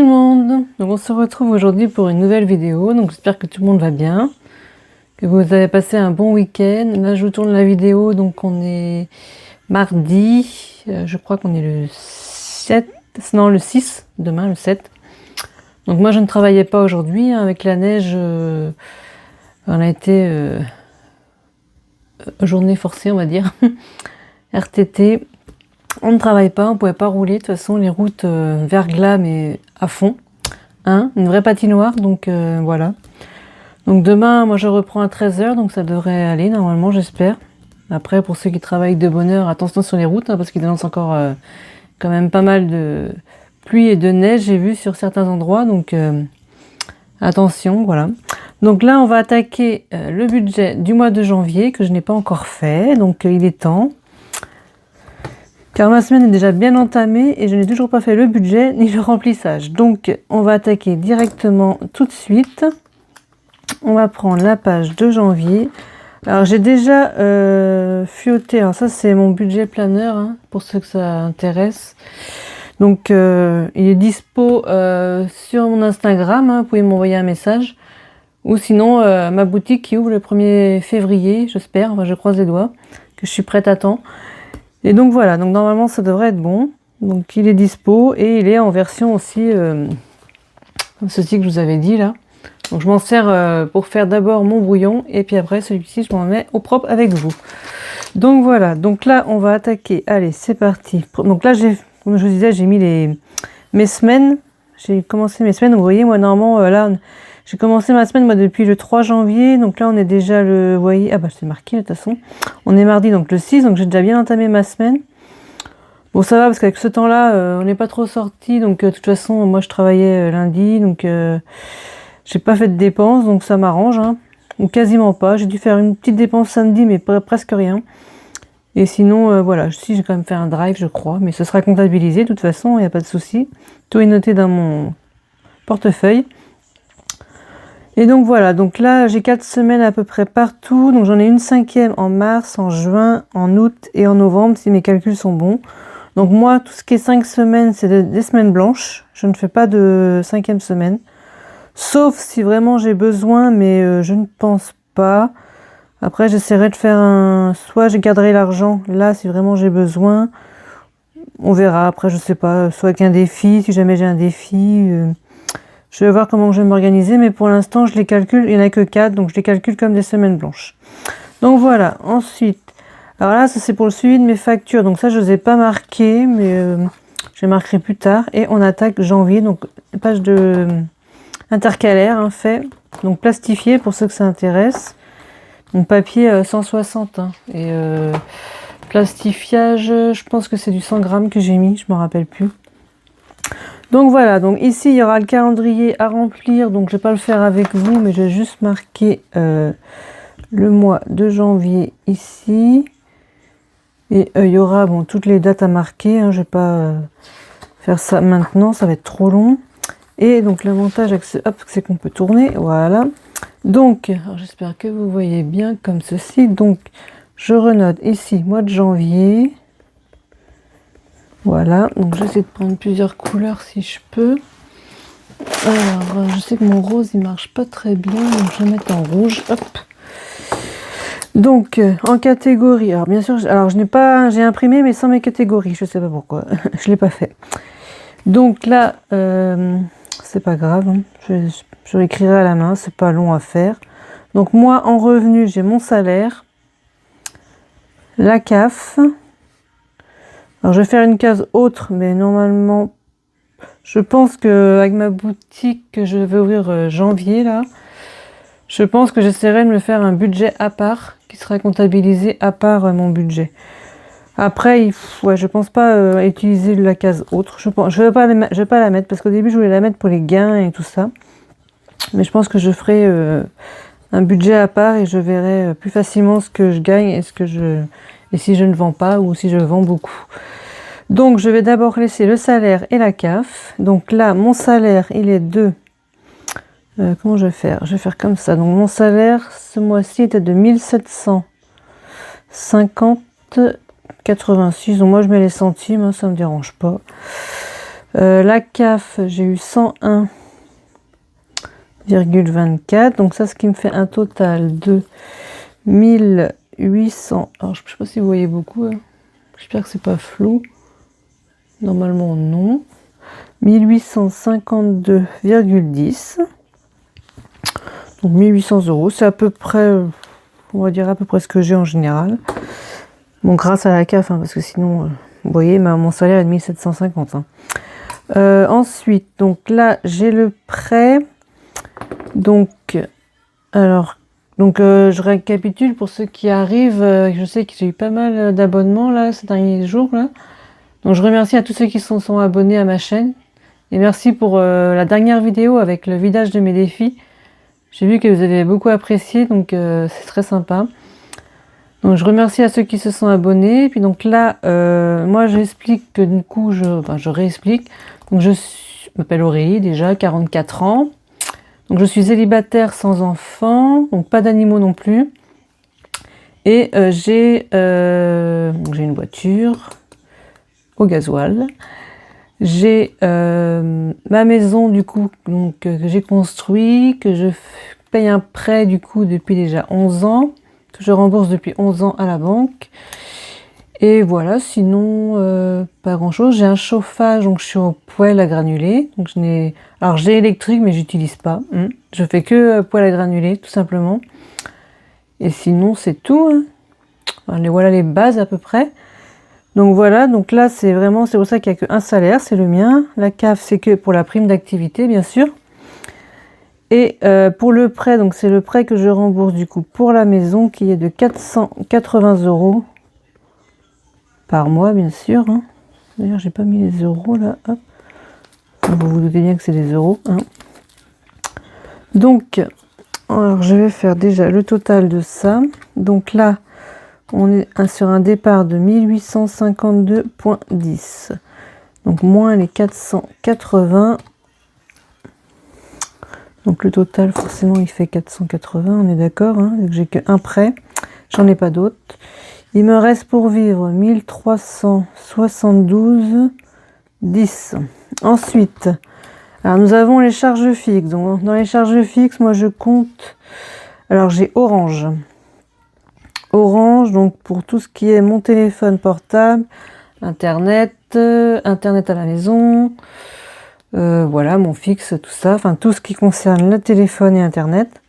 le monde, donc on se retrouve aujourd'hui pour une nouvelle vidéo, donc j'espère que tout le monde va bien, que vous avez passé un bon week-end. Là je vous tourne la vidéo, donc on est mardi, je crois qu'on est le 7, non le 6, demain le 7. Donc moi je ne travaillais pas aujourd'hui, hein, avec la neige, on a été journée forcée on va dire, RTT. On ne travaille pas, on pouvait pas rouler, de toute façon les routes verglas mais à fond, hein, une vraie patinoire, donc voilà. Donc demain, moi je reprends à 13 h, donc ça devrait aller normalement, j'espère. Après, pour ceux qui travaillent de bonne heure, attention sur les routes, hein, parce qu'il annonce encore quand même pas mal de pluie et de neige, j'ai vu sur certains endroits, donc attention, voilà. Donc là, on va attaquer le budget du mois de janvier, que je n'ai pas encore fait, donc il est temps. Car ma semaine est déjà bien entamée et je n'ai toujours pas fait le budget ni le remplissage. Donc on va attaquer directement tout de suite. On va prendre la page de janvier. Alors j'ai déjà fioté, alors ça c'est mon budget planeur, hein, pour ceux que ça intéresse. Donc il est dispo sur mon Instagram, hein, vous pouvez m'envoyer un message. Ou sinon ma boutique qui ouvre le 1er février, j'espère, enfin, je croise les doigts, que je suis prête à temps. Et donc voilà, donc normalement ça devrait être bon. Donc il est dispo et il est en version aussi comme ceci que je vous avais dit là. Donc je m'en sers pour faire d'abord mon brouillon et puis après celui-ci je m'en mets au propre avec vous. Donc voilà, donc là on va attaquer. Allez, c'est parti. Donc là comme je vous disais, j'ai mis mes semaines. J'ai commencé mes semaines. Vous voyez, moi normalement là j'ai commencé ma semaine moi depuis le 3 janvier. Donc là on est déjà le, vous voyez, ah bah c'est marqué de toute façon. On est mardi donc le 6, donc j'ai déjà bien entamé ma semaine. Bon ça va parce qu'avec ce temps-là on n'est pas trop sorti. Donc de toute façon moi je travaillais lundi, donc j'ai pas fait de dépenses, donc ça m'arrange, hein. Ou quasiment pas. J'ai dû faire une petite dépense samedi, mais presque rien. Et sinon, voilà, si j'ai quand même fait un drive, je crois, mais ce sera comptabilisé, de toute façon, il n'y a pas de souci. Tout est noté dans mon portefeuille. Et donc voilà, donc là, j'ai 4 semaines à peu près partout. Donc j'en ai une 5e en mars, en juin, en août et en novembre, si mes calculs sont bons. Donc moi, tout ce qui est 5 semaines, c'est des semaines blanches. Je ne fais pas de 5e semaine. Sauf si vraiment j'ai besoin, mais je ne pense pas. Après, j'essaierai de faire un... Soit je garderai l'argent, là, si vraiment j'ai besoin. On verra. Après, je sais pas. Soit avec un défi, si jamais j'ai un défi. Je vais voir comment je vais m'organiser. Mais pour l'instant, je les calcule. Il n'y en a que 4, donc je les calcule comme des semaines blanches. Donc voilà. Ensuite, alors là, ça c'est pour le suivi de mes factures. Donc ça, je ne les ai pas marquées, mais je les marquerai plus tard. Et on attaque janvier. Donc, page de... intercalaire, hein, fait, donc plastifié pour ceux que ça intéresse. Donc papier 160, hein, et plastifiage, je pense que c'est du 100 grammes que j'ai mis, je me rappelle plus. Donc voilà, donc ici il y aura le calendrier à remplir, donc je vais pas le faire avec vous, mais je vais juste marquer le mois de janvier ici. Et il y aura bon, toutes les dates à marquer, hein, je vais pas faire ça maintenant, ça va être trop long. Et donc l'avantage c'est qu'on peut tourner, voilà. Donc j'espère que vous voyez bien comme ceci. Donc je renote ici mois de janvier, voilà. Donc j'essaie de prendre plusieurs couleurs si je peux. Alors je sais que mon rose il marche pas très bien, donc je vais mettre en rouge, hop. Donc en catégorie, alors bien sûr, alors je n'ai pas, j'ai imprimé mais sans mes catégories, je sais pas pourquoi je l'ai pas fait. Donc là c'est pas grave, hein. Je l'écrirai à la main, c'est pas long à faire. Donc moi en revenu j'ai mon salaire, la CAF. Alors je vais faire une case autre, mais normalement je pense que avec ma boutique que je vais ouvrir janvier là, je pense que j'essaierai de me faire un budget à part qui sera comptabilisé à part mon budget. Après, ouais, je pense pas utiliser la case autre. Je vais pas la mettre parce qu'au début je voulais la mettre pour les gains et tout ça. Mais je pense que je ferai un budget à part et je verrai plus facilement ce que je gagne et si je ne vends pas ou si je vends beaucoup. Donc je vais d'abord laisser le salaire et la CAF. Donc là, mon salaire, il est de... comment je vais faire? Je vais faire comme ça. Donc mon salaire, ce mois-ci, était de 1750,86. Donc moi je mets les centimes, hein, ça me dérange pas. La CAF, j'ai eu 101,24. Donc ça, ce qui me fait un total de 1800. Alors, je ne sais pas si vous voyez beaucoup. Hein. J'espère que c'est pas flou. Normalement, non. 1852,10. Donc 1800 €. C'est à peu près, on va dire à peu près ce que j'ai en général. Bon, grâce à la CAF, hein, parce que sinon, vous voyez, mon salaire est de 1750. Hein. Ensuite, donc là, j'ai le prêt. Donc, alors, je récapitule pour ceux qui arrivent. Je sais que j'ai eu pas mal d'abonnements là ces derniers jours là. Donc, je remercie à tous ceux qui sont abonnés à ma chaîne. Et merci pour la dernière vidéo avec le vidage de mes défis. J'ai vu que vous avez beaucoup apprécié, donc c'est très sympa. Donc je remercie à ceux qui se sont abonnés. Et puis donc là, moi j'explique que du coup, je réexplique. Donc je m'appelle Aurélie, déjà 44 ans. Donc je suis célibataire sans enfant, donc pas d'animaux non plus. Et j'ai une voiture au gasoil. J'ai ma maison du coup donc, que j'ai construit, que je paye un prêt du coup depuis déjà 11 ans, que je rembourse depuis 11 ans à la banque. Et voilà, sinon pas grand chose. J'ai un chauffage, donc je suis au poêle à granulés. Donc alors j'ai électrique mais j'utilise pas. Je fais que poêle à granulés tout simplement. Et sinon c'est tout. Hein. Enfin, voilà les bases à peu près. Donc voilà, donc là c'est pour ça qu'il n'y a qu'un salaire, c'est le mien. La CAF c'est que pour la prime d'activité bien sûr. Et pour le prêt, donc c'est le prêt que je rembourse du coup pour la maison qui est de 480 € par mois bien sûr. Hein. D'ailleurs j'ai pas mis les euros là. Hop. Vous vous doutez bien que c'est des euros. Hein. Donc, alors je vais faire déjà le total de ça. Donc là, on est sur un départ de 1852,10. Donc moins les 480. Donc le total, forcément, il fait 480, on est d'accord. Hein, vu que j'ai qu'un prêt, j'en ai pas d'autres. Il me reste pour vivre 1372,10. Ensuite, alors nous avons les charges fixes. Donc dans les charges fixes, moi je compte. Alors j'ai Orange. Orange, donc pour tout ce qui est mon téléphone portable, Internet à la maison, voilà mon fixe, tout ça, enfin tout ce qui concerne le téléphone et Internet.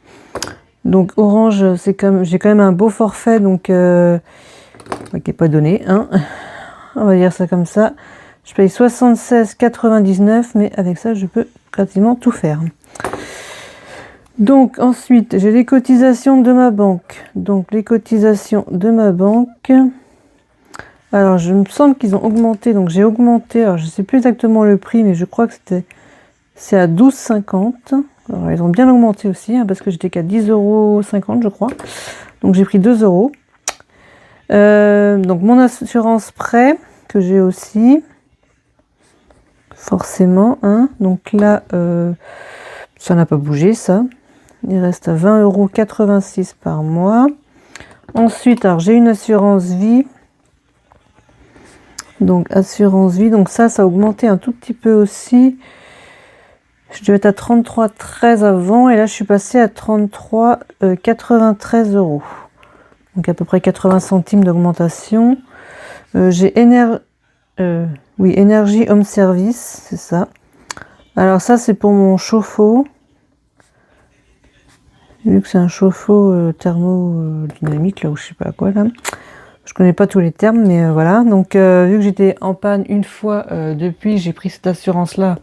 Donc Orange, j'ai quand même un beau forfait, donc qui n'est pas donné, hein. On va dire ça comme ça. Je paye 76,99, mais avec ça je peux pratiquement tout faire. Donc ensuite, j'ai les cotisations de ma banque. Donc les cotisations de ma banque. Alors, je me semble qu'ils ont augmenté. Donc j'ai augmenté. Alors je ne sais plus exactement le prix, mais je crois que c'est à 12,50. Alors ils ont bien augmenté aussi, hein, parce que j'étais qu'à 10,50 € je crois. Donc j'ai pris 2 €. Donc mon assurance prêt que j'ai aussi. Forcément, hein. Donc là, ça n'a pas bougé ça. Il reste à 20,86 € par mois. Ensuite, alors j'ai une assurance vie. Donc assurance vie, donc ça a augmenté un tout petit peu aussi. Je devais être à 33,13 € avant et là je suis passée à 33,93 €. Donc à peu près 80 centimes d'augmentation. J'ai énergie home service, c'est ça. Alors ça c'est pour mon chauffe-eau. Vu que c'est un chauffe-eau thermodynamique là ou je sais pas quoi là. Je connais pas tous les termes, mais voilà. Donc, vu que j'étais en panne une fois depuis, j'ai pris cette assurance-là.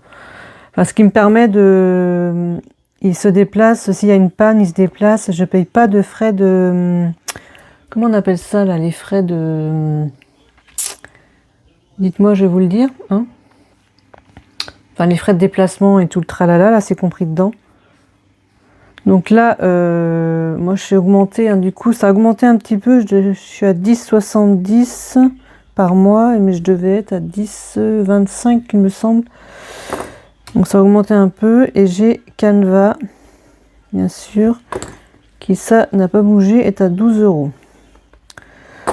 Enfin, ce qui me permet de... Il se déplace, s'il y a une panne, il se déplace. Je paye pas de frais de... Comment on appelle ça, là, les frais de... Dites-moi, je vais vous le dire. Hein, enfin, les frais de déplacement et tout le tralala, là, c'est compris dedans. Donc là, moi je suis augmentée, hein, du coup ça a augmenté un petit peu, je suis à 10,70 € par mois, mais je devais être à 10,25 € il me semble. Donc ça a augmenté un peu, et j'ai Canva, bien sûr, qui ça n'a pas bougé, est à 12 €.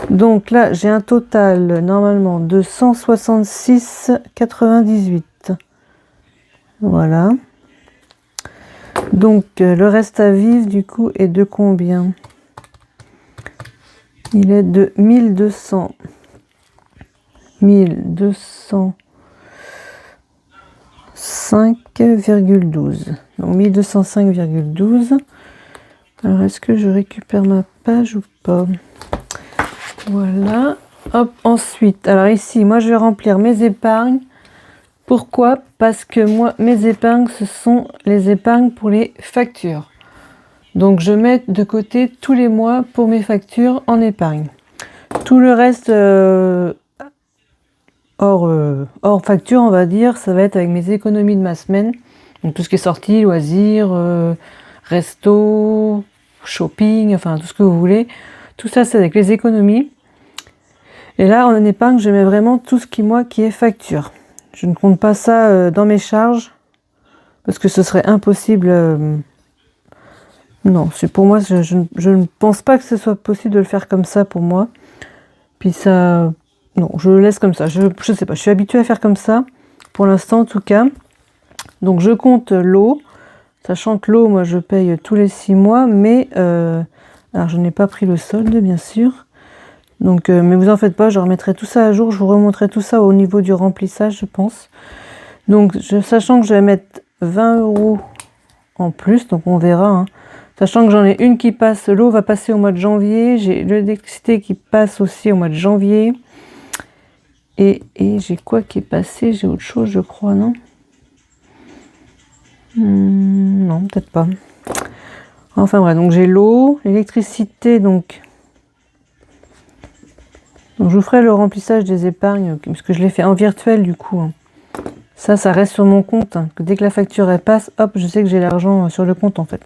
Donc là j'ai un total normalement de 166,98 €. Voilà. Donc, le reste à vivre, du coup, est de combien? Il est de 1200. 1205,12. Donc, 1205,12. Alors, est-ce que je récupère ma page ou pas? Voilà. Hop, ensuite, alors ici, moi, je vais remplir mes épargnes. Pourquoi? Parce que moi, mes épargnes, ce sont les épargnes pour les factures. Donc, je mets de côté tous les mois pour mes factures en épargne. Tout le reste, hors facture, on va dire, ça va être avec mes économies de ma semaine. Donc, tout ce qui est sortie, loisirs, resto, shopping, enfin, tout ce que vous voulez. Tout ça, c'est avec les économies. Et là, en épargne, je mets vraiment tout ce qui est facture. Je ne compte pas ça dans mes charges, parce que ce serait impossible. Non, c'est pour moi, je ne pense pas que ce soit possible de le faire comme ça pour moi. Puis ça, non, je le laisse comme ça. Je sais pas, je suis habituée à faire comme ça, pour l'instant en tout cas. Donc je compte l'eau, sachant que l'eau, moi je paye tous les 6 mois, mais alors je n'ai pas pris le solde bien sûr. Donc, mais vous en faites pas, je remettrai tout ça à jour, je vous remontrerai tout ça au niveau du remplissage, je pense. Donc, sachant que je vais mettre 20 € en plus, donc on verra. Hein. Sachant que j'en ai une qui passe, l'eau va passer au mois de janvier, j'ai l'électricité qui passe aussi au mois de janvier. Et j'ai quoi qui est passé? J'ai autre chose, je crois, non? Non, peut-être pas. Enfin bref, donc j'ai l'eau, l'électricité, donc je vous ferai le remplissage des épargnes, parce que je l'ai fait en virtuel du coup. Hein. Ça reste sur mon compte. Hein. Dès que la facture elle passe, hop, je sais que j'ai l'argent sur le compte en fait.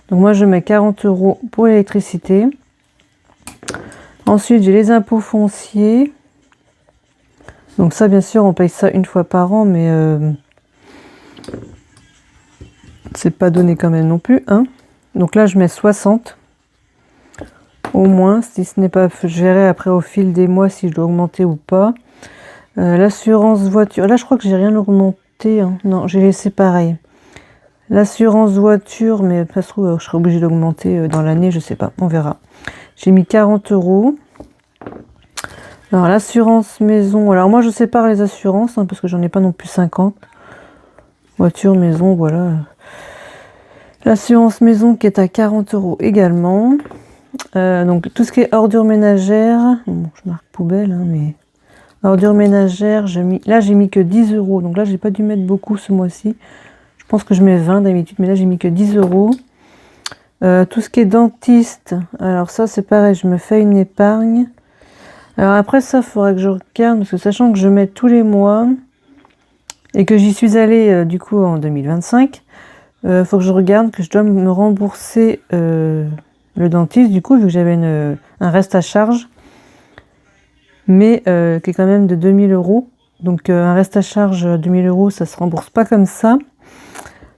Donc moi je mets 40 € pour l'électricité. Ensuite j'ai les impôts fonciers. Donc ça bien sûr on paye ça une fois par an, mais c'est pas donné quand même non plus. Hein. Donc là je mets 60. Au moins, si ce n'est pas, je verrai après au fil des mois si je dois augmenter ou pas. L'assurance voiture, là je crois que j'ai rien augmenté. Hein. Non, j'ai laissé pareil. L'assurance voiture, mais ça se trouve, je serai obligée d'augmenter dans l'année, je sais pas, on verra. J'ai mis 40 €. Alors l'assurance maison, alors moi je sépare les assurances, hein, parce que j'en ai pas non plus 50. Voiture, maison, voilà. L'assurance maison qui est à 40 € également. Donc tout ce qui est ordures ménagères, bon, je marque poubelle, hein, mais ordures ménagères, là j'ai mis que 10 €, donc là j'ai pas dû mettre beaucoup ce mois-ci. Je pense que je mets 20 d'habitude, mais là j'ai mis que 10 €. Tout ce qui est dentiste, alors ça c'est pareil, je me fais une épargne. Alors après ça, il faudrait que je regarde, parce que sachant que je mets tous les mois et que j'y suis allée du coup en 2025, faut que je regarde que je dois me rembourser le dentiste, du coup, vu que j'avais un reste à charge, mais qui est quand même de 2000 €. Donc, un reste à charge de 2000 €, ça se rembourse pas comme ça.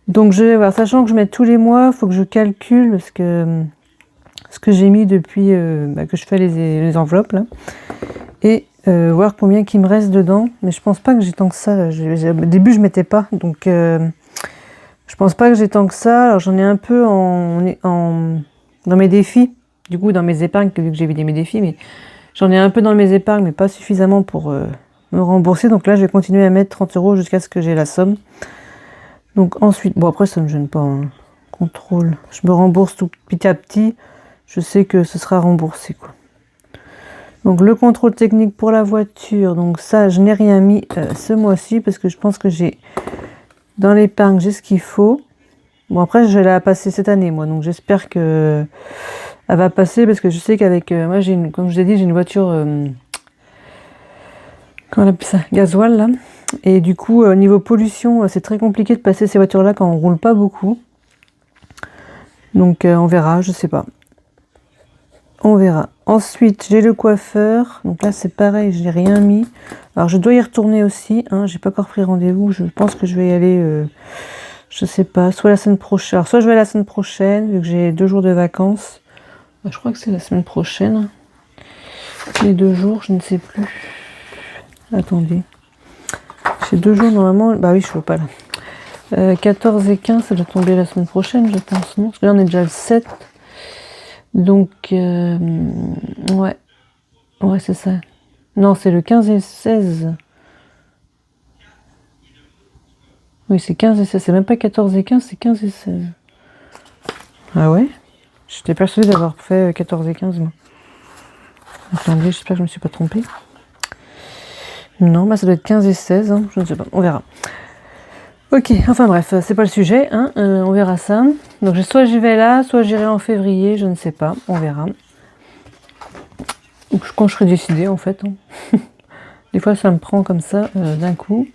Donc, je vais voir, sachant que je mets tous les mois, il faut que je calcule ce que j'ai mis depuis que je fais les enveloppes, là, et voir combien il me reste dedans. Mais je pense pas que j'ai tant que ça. Au début, je mettais pas, donc je pense pas que j'ai tant que ça. Alors, j'en ai un peu dans mes défis, du coup dans mes épargnes, vu que j'ai vidé mes défis, mais j'en ai un peu dans mes épargnes, mais pas suffisamment pour me rembourser. Donc là, je vais continuer à mettre 30 € jusqu'à ce que j'ai la somme. Donc ensuite, bon après ça me gêne pas. Hein. Contrôle, je me rembourse tout petit à petit. Je sais que ce sera remboursé quoi. Donc le contrôle technique pour la voiture, donc ça je n'ai rien mis ce mois-ci parce que je pense que j'ai dans l'épargne j'ai ce qu'il faut. Bon après je vais la passer cette année moi, donc j'espère que elle va passer parce que je sais qu'avec moi comme je vous ai dit, j'ai une voiture comment on appelle ça, gasoil là, et du coup au niveau pollution c'est très compliqué de passer ces voitures là quand on roule pas beaucoup. Donc on verra, je sais pas. On verra. Ensuite j'ai le coiffeur, donc là c'est pareil, je n'ai rien mis. Alors je dois y retourner aussi, hein, j'ai pas encore pris rendez-vous, je pense que je vais y aller. Je sais pas, soit la semaine prochaine. Alors, soit je vais la semaine prochaine, vu que j'ai 2 jours de vacances. Je crois que c'est la semaine prochaine. Les 2 jours, je ne sais plus. Attendez. J'ai 2 jours normalement. Bah oui, je ne vois pas là. 14 et 15, ça doit tomber la semaine prochaine, je pense, non? Parce que là, on est déjà le 7. Donc, ouais. Ouais, c'est ça. Non, c'est le 15 et 16. Oui, c'est 15 et 16. C'est même pas 14 et 15, c'est 15 et 16. Ah ouais? J'étais persuadée d'avoir fait 14 et 15, moi. Attendez, j'espère que je me suis pas trompée. Non, bah ça doit être 15 et 16, hein, je ne sais pas, on verra. Ok, enfin bref, c'est pas le sujet, hein, on verra ça. Donc soit j'y vais là, soit j'irai en février, je ne sais pas, on verra. Ou quand je serai décidée en fait. Hein. Des fois ça me prend comme ça d'un coup.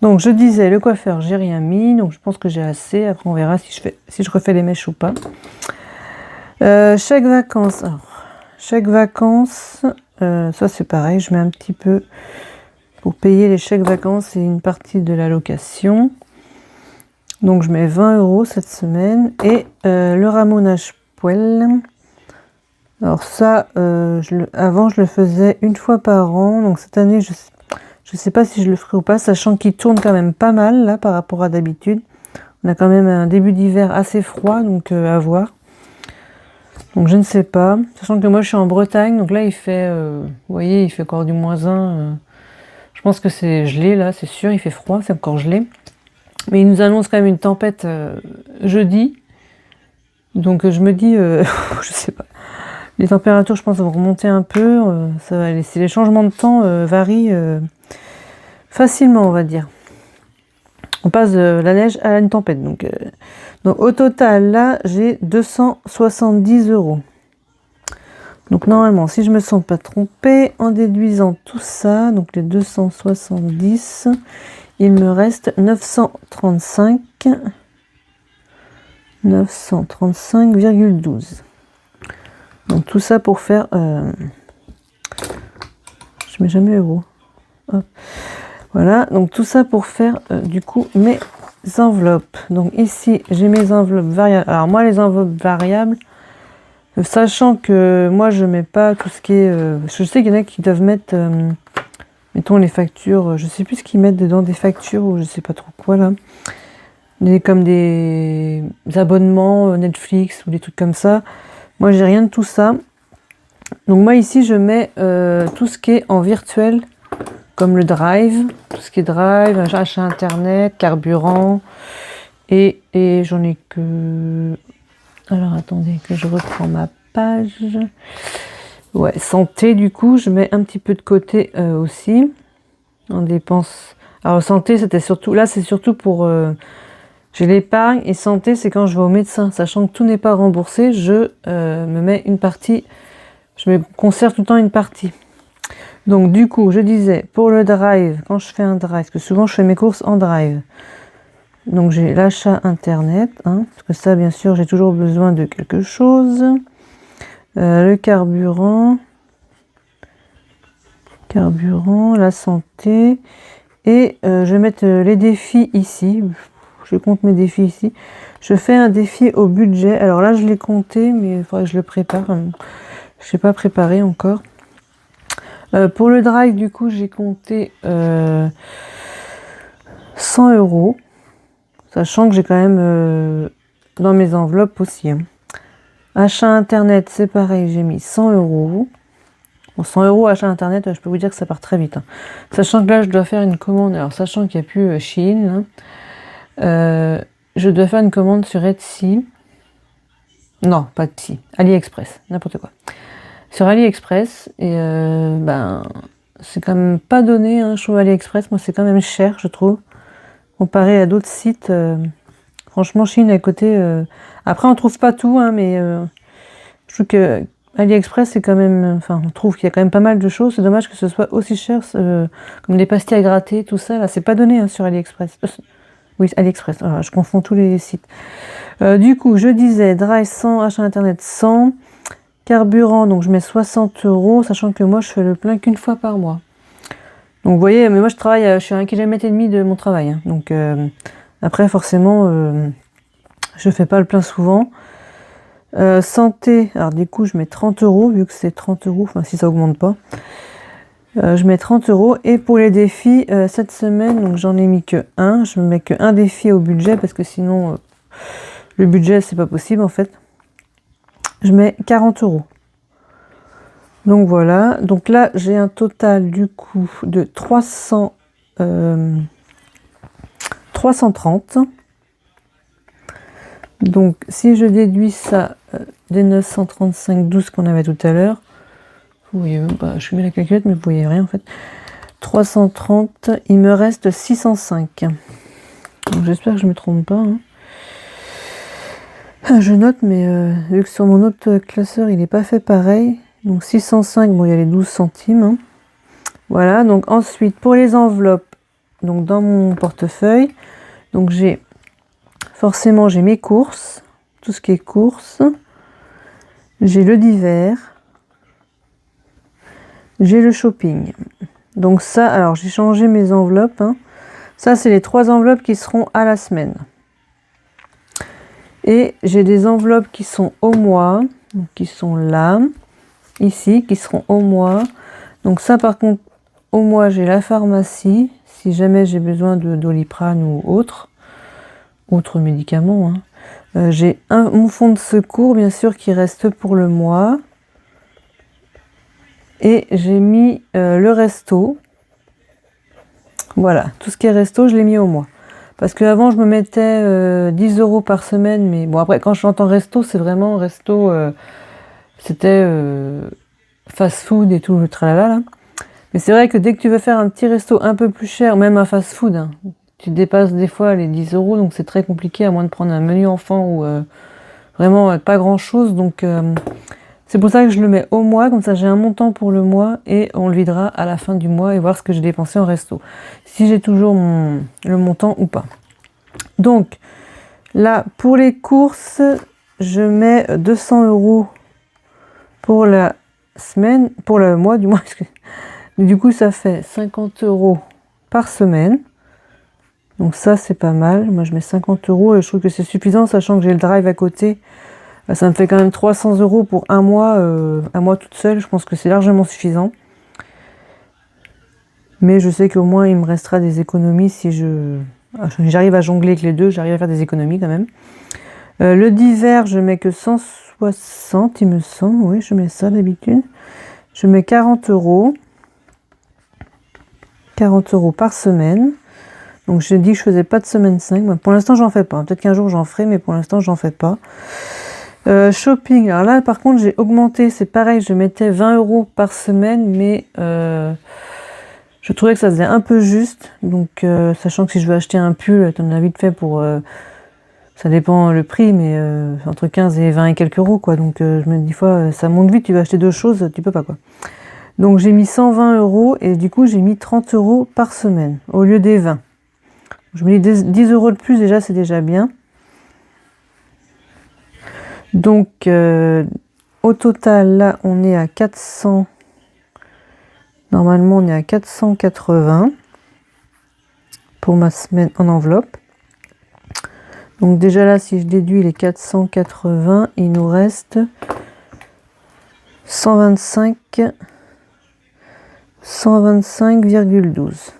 Donc je disais, le coiffeur, j'ai rien mis, donc je pense que j'ai assez. Après on verra si je refais les mèches ou pas. Chèque vacances. Alors, chèque vacances, ça c'est pareil, je mets un petit peu pour payer les chèques vacances et une partie de la location. Donc je mets 20 € cette semaine. Et le ramonage poêle. Alors ça, avant je le faisais une fois par an. Donc cette année, je sais pas si je le ferai ou pas, sachant qu'il tourne quand même pas mal là par rapport à d'habitude. On a quand même un début d'hiver assez froid, donc à voir. Donc je ne sais pas. Sachant que moi je suis en Bretagne, donc là il fait, vous voyez, il fait encore du -1. Je pense que c'est gelé là, c'est sûr, il fait froid, c'est encore gelé. Mais il nous annonce quand même une tempête jeudi. Donc je me dis, je sais pas. Les températures, je pense, vont remonter un peu. Ça va laisser les changements de temps varient facilement, on va dire. On passe de la neige à une tempête. Donc au total, là, j'ai 270 €. Donc normalement, si je me sens pas trompée, en déduisant tout ça, donc les 270, il me reste 935,12. Donc tout ça pour faire... je mets jamais euros. Hop. Voilà, donc tout ça pour faire du coup mes enveloppes. Donc ici, j'ai mes enveloppes variables. Alors moi, les enveloppes variables, sachant que moi, je mets pas tout ce qui est... je sais qu'il y en a qui doivent mettre, mettons les factures, je sais plus ce qu'ils mettent dedans, des factures ou je sais pas trop quoi là. Comme des abonnements Netflix ou des trucs comme ça. Moi, j'ai rien de tout ça. Donc moi ici, je mets tout ce qui est en virtuel, comme le drive, tout ce qui est drive, achat internet, carburant, et j'en ai que... Alors attendez, que je reprends ma page. Ouais, santé, du coup, je mets un petit peu de côté aussi, en dépenses. Alors santé, c'était surtout... Là, c'est surtout pour... j'ai l'épargne, et santé, c'est quand je vais au médecin. Sachant que tout n'est pas remboursé, je me mets une partie... Je me conserve tout le temps une partie. Donc du coup, je disais, pour le drive, quand je fais un drive, parce que souvent je fais mes courses en drive, donc j'ai l'achat internet, hein, parce que ça, bien sûr, j'ai toujours besoin de quelque chose. Le carburant, la santé, et je vais mettre les défis ici. Je compte mes défis ici. Je fais un défi au budget. Alors là, je l'ai compté, mais il faudrait que je le prépare. Je n'ai pas préparé encore. Pour le drive, du coup, j'ai compté 100 €, sachant que j'ai quand même dans mes enveloppes aussi. Hein. Achat internet, c'est pareil, j'ai mis 100 €. Bon, 100 € achat internet, je peux vous dire que ça part très vite. Hein. Sachant que là, je dois faire une commande. Alors, sachant qu'il n'y a plus Shein, hein, je dois faire une commande sur Etsy. Non, pas Etsy, AliExpress, n'importe quoi. Sur AliExpress, et ben c'est quand même pas donné, hein, je trouve AliExpress, moi c'est quand même cher, je trouve, comparé à d'autres sites. Franchement, Chine à côté. Après, on trouve pas tout, hein, mais je trouve que AliExpress c'est quand même, enfin, on trouve qu'il y a quand même pas mal de choses. C'est dommage que ce soit aussi cher, comme des pastilles à gratter, tout ça. Là, c'est pas donné hein, sur AliExpress. Oui, AliExpress. Voilà, je confonds tous les sites. Du coup, je disais drive 100, achat internet 100. Carburant, donc je mets 60 €, sachant que moi je fais le plein qu'une fois par mois. Donc vous voyez, mais moi je travaille, je suis à 1,5 km de mon travail. Hein. Donc après forcément, je fais pas le plein souvent. Santé, alors du coup je mets 30 €, vu que c'est 30 €, enfin si ça augmente pas. Je mets 30 €. Et pour les défis, cette semaine, donc j'en ai mis que un. Je ne mets que un défi au budget parce que sinon, le budget, c'est pas possible en fait. Je mets 40 €. Donc voilà. Donc là, j'ai un total du coup de 330. Donc si je déduis ça des 935,12 qu'on avait tout à l'heure, vous voyez même pas, je mets la calculette mais vous voyez rien en fait. 330, il me reste 605. J'espère que je me trompe pas. Hein. Je note, mais vu que sur mon autre classeur il n'est pas fait pareil. Donc 605, bon il y a les 12 centimes. Hein. Voilà, donc ensuite pour les enveloppes, donc dans mon portefeuille, donc forcément j'ai mes courses, tout ce qui est courses. J'ai le divers. J'ai le shopping. Donc ça, alors j'ai changé mes enveloppes. Hein. Ça, c'est les 3 enveloppes qui seront à la semaine. Et j'ai des enveloppes qui sont au mois, donc qui sont là, ici, qui seront au mois. Donc ça, par contre, au mois, j'ai la pharmacie, si jamais j'ai besoin de Doliprane ou autre médicament. Hein. J'ai mon fonds de secours, bien sûr, qui reste pour le mois. Et j'ai mis le resto. Voilà, tout ce qui est resto, je l'ai mis au mois. Parce qu'avant, je me mettais 10 € par semaine. Mais bon, après, quand j'entends resto, c'est vraiment resto. C'était fast-food et tout, le tralala. Là. Mais c'est vrai que dès que tu veux faire un petit resto un peu plus cher, même un fast-food, hein, tu dépasses des fois les 10 €. Donc c'est très compliqué, à moins de prendre un menu enfant ou vraiment pas grand-chose. Donc... c'est pour ça que je le mets au mois, comme ça j'ai un montant pour le mois et on le videra à la fin du mois et voir ce que j'ai dépensé en resto. Si j'ai toujours le montant ou pas. Donc là, pour les courses, je mets 200 € pour la semaine, pour le mois du mois. Du coup, ça fait 50 € par semaine. Donc ça, c'est pas mal. Moi, je mets 50 € et je trouve que c'est suffisant, sachant que j'ai le drive à côté. Ça me fait quand même 300 € pour un mois toute seule. Je pense que c'est largement suffisant. Mais je sais qu'au moins, il me restera des économies si j'arrive à jongler avec les deux. J'arrive à faire des économies quand même. Le divers, je mets que 160, il me semble. Oui, je mets ça d'habitude. Je mets 40 €. 40 € par semaine. Donc, j'ai dit que je faisais pas de semaine 5. Pour l'instant, j'en fais pas. Peut-être qu'un jour, j'en ferai, mais pour l'instant, j'en fais pas. Shopping, alors là par contre j'ai augmenté, c'est pareil, je mettais 20 € par semaine, mais je trouvais que ça faisait un peu juste, donc sachant que si je veux acheter un pull, t'en as vite fait pour, ça dépend le prix, mais entre 15 et 20 et quelques euros quoi, donc je me dis des fois ça monte vite, tu veux acheter deux choses, tu peux pas quoi. Donc j'ai mis 120 € et du coup j'ai mis 30 € par semaine au lieu des 20. Je me dis 10 € de plus déjà, c'est déjà bien. Donc, au total, là, on est à 400. Normalement, on est à 480 pour ma semaine en enveloppe. Donc, déjà là, si je déduis les 480, il nous reste 125,12.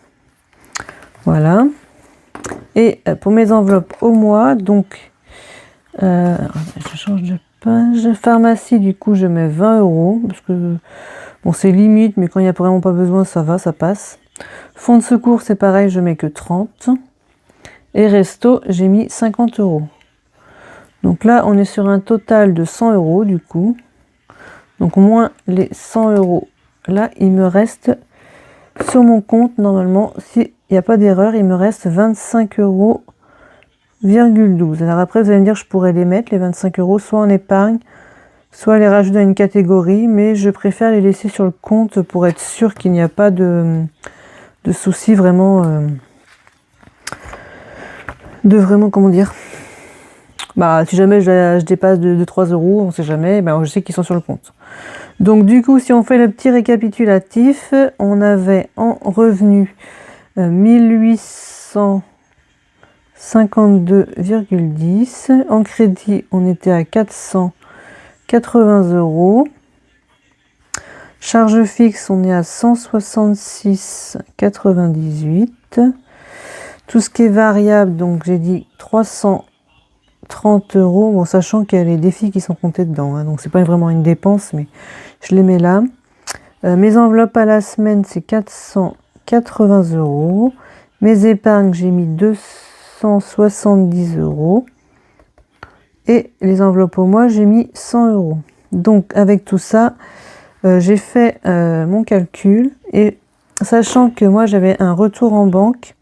Voilà. Et pour mes enveloppes au mois, donc... je change de page. Pharmacie, du coup, je mets 20 € parce que bon, c'est limite, mais quand il n'y a vraiment pas besoin, ça va, ça passe. Fonds de secours, c'est pareil, je mets que 30. Et resto, j'ai mis 50 €. Donc là, on est sur un total de 100 € du coup. Donc moins les 100 €. Là, il me reste sur mon compte, normalement, s'il n'y a pas d'erreur, il me reste 25 €. Alors après, vous allez me dire, je pourrais les mettre, les 25 € soit en épargne, soit les rajouter dans une catégorie, mais je préfère les laisser sur le compte pour être sûr qu'il n'y a pas de soucis vraiment, comment dire, bah si jamais je dépasse de 3 €, on sait jamais, bah, je sais qu'ils sont sur le compte. Donc du coup, si on fait le petit récapitulatif, on avait en revenu 1852,10. En crédit, on était à 480 €. Charge fixe, on est à 166,98. Tout ce qui est variable, donc j'ai dit 330 euros, bon, sachant qu'il y a les défis qui sont comptés dedans, hein, donc c'est pas vraiment une dépense, mais je les mets là. Mes enveloppes à la semaine, c'est 480 euros. Mes épargnes, j'ai mis 270 euros. Et les enveloppes au mois, j'ai mis 100 euros. Donc avec tout ça, j'ai fait mon calcul, et sachant que moi j'avais un retour en banque,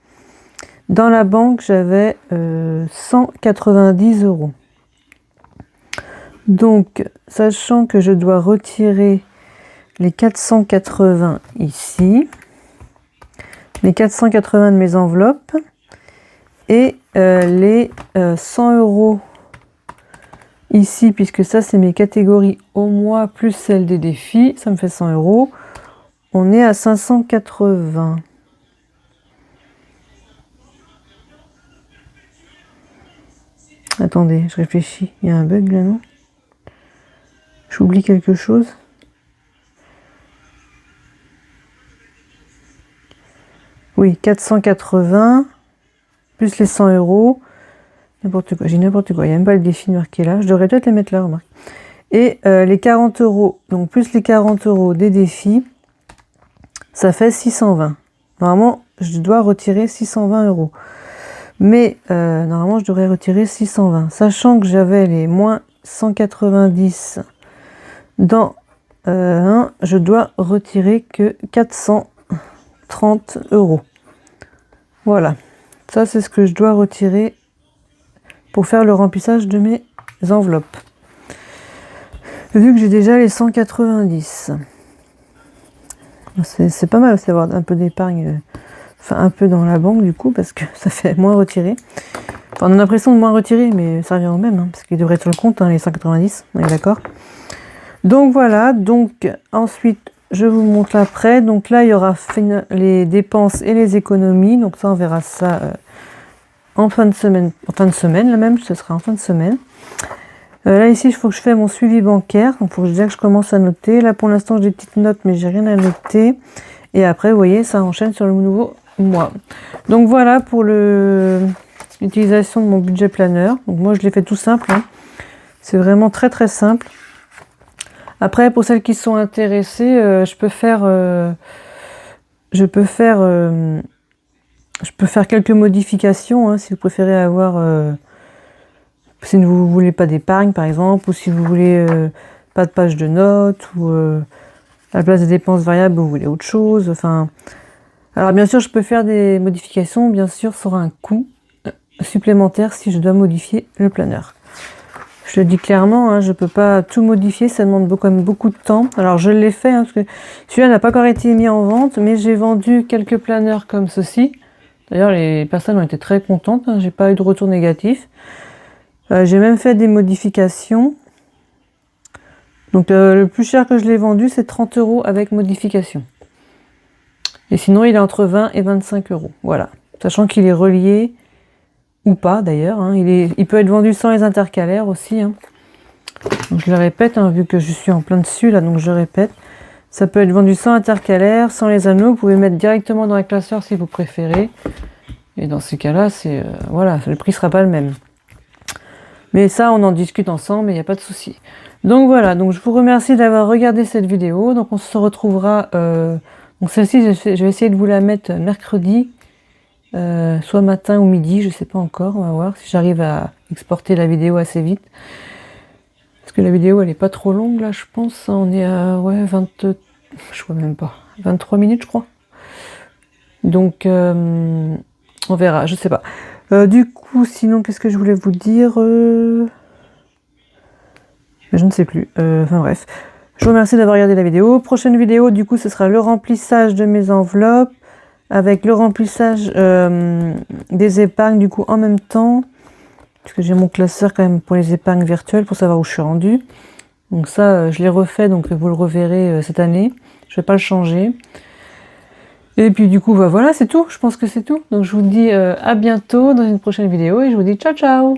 dans la banque j'avais 190 euros. Donc sachant que je dois retirer les 480 ici, les 480 de mes enveloppes, et les 100 euros ici, puisque ça c'est mes catégories au mois plus celle des défis, ça me fait 100 euros. On est à 580. Attendez, je réfléchis. Il y a un bug là, non? J'oublie quelque chose. Oui, 480 plus les 100 euros. N'importe quoi, j'ai n'importe quoi. Il n'y a même pas le défi marqué là. Je devrais peut-être les mettre là, remarque. Et les 40 euros, donc plus les 40 euros des défis, ça fait 620. Normalement, je dois retirer 620 euros. Mais normalement, je devrais retirer 620. Sachant que j'avais les moins 190 dans 1, je dois retirer que 430 euros. Voilà. Ça, c'est ce que je dois retirer pour faire le remplissage de mes enveloppes. Vu que j'ai déjà les 190. C'est pas mal aussi d'avoir un peu d'épargne, enfin un peu dans la banque du coup, parce que ça fait moins retirer. Enfin, on a l'impression de moins retirer, mais ça revient au même, hein, parce qu'il devrait être sur le compte, hein, les 190, on est d'accord. Donc voilà, donc ensuite je vous montre l'après. Donc là il y aura les dépenses et les économies, donc ça on verra ça en fin de semaine là même, ce sera en fin de semaine. Là ici il faut que je fasse mon suivi bancaire, donc il faut déjà que je commence à noter. Là pour l'instant j'ai des petites notes mais j'ai rien à noter. Et après vous voyez ça enchaîne sur le nouveau mois. Donc voilà pour l'utilisation de mon budget planeur. Donc moi je l'ai fait tout simple, hein. C'est vraiment très très simple. Après pour celles qui sont intéressées, je peux faire quelques modifications, hein, si vous préférez avoir si vous voulez pas d'épargne par exemple, ou si vous voulez pas de page de notes, ou à la place des dépenses variables vous voulez autre chose. Enfin, alors bien sûr je peux faire des modifications, bien sûr ça aura un coût supplémentaire si je dois modifier le planeur. Je le dis clairement, hein, je peux pas tout modifier, ça demande quand même beaucoup de temps. Alors je l'ai fait, hein, parce que celui-là n'a pas encore été mis en vente, mais j'ai vendu quelques planeurs comme ceci. D'ailleurs les personnes ont été très contentes, hein, j'ai pas eu de retour négatif. J'ai même fait des modifications. Donc le plus cher que je l'ai vendu c'est 30 euros avec modification. Et sinon il est entre 20 et 25 euros. Voilà. Sachant qu'il est relié ou pas d'ailleurs. Hein. Il peut être vendu sans les intercalaires aussi. Hein. Donc je le répète, hein, vu que je suis en plein dessus là, donc je répète. Ça peut être vendu sans intercalaire, sans les anneaux. Vous pouvez mettre directement dans un classeur si vous préférez. Et dans ces cas-là, voilà, le prix sera pas le même. Mais ça, on en discute ensemble, il n'y a pas de souci. Donc voilà, donc je vous remercie d'avoir regardé cette vidéo. Donc on se retrouvera. Donc celle-ci, je vais essayer de vous la mettre mercredi, soit matin ou midi, je sais pas encore. On va voir si j'arrive à exporter la vidéo assez vite. Parce que la vidéo, elle est pas trop longue là, je pense. On est à 20, je vois même pas, 23 minutes, je crois. Donc on verra, je sais pas. Du coup, sinon, qu'est-ce que je voulais vous dire je ne sais plus. Enfin bref. Je vous remercie d'avoir regardé la vidéo. Prochaine vidéo, du coup, ce sera le remplissage de mes enveloppes avec le remplissage des épargnes, du coup, en même temps. Parce que j'ai mon classeur quand même pour les épargnes virtuelles pour savoir où je suis rendue. Donc ça, je l'ai refait, donc vous le reverrez cette année. Je ne vais pas le changer. Et puis du coup, voilà, c'est tout. Je pense que c'est tout. Donc je vous dis à bientôt dans une prochaine vidéo et je vous dis ciao ciao.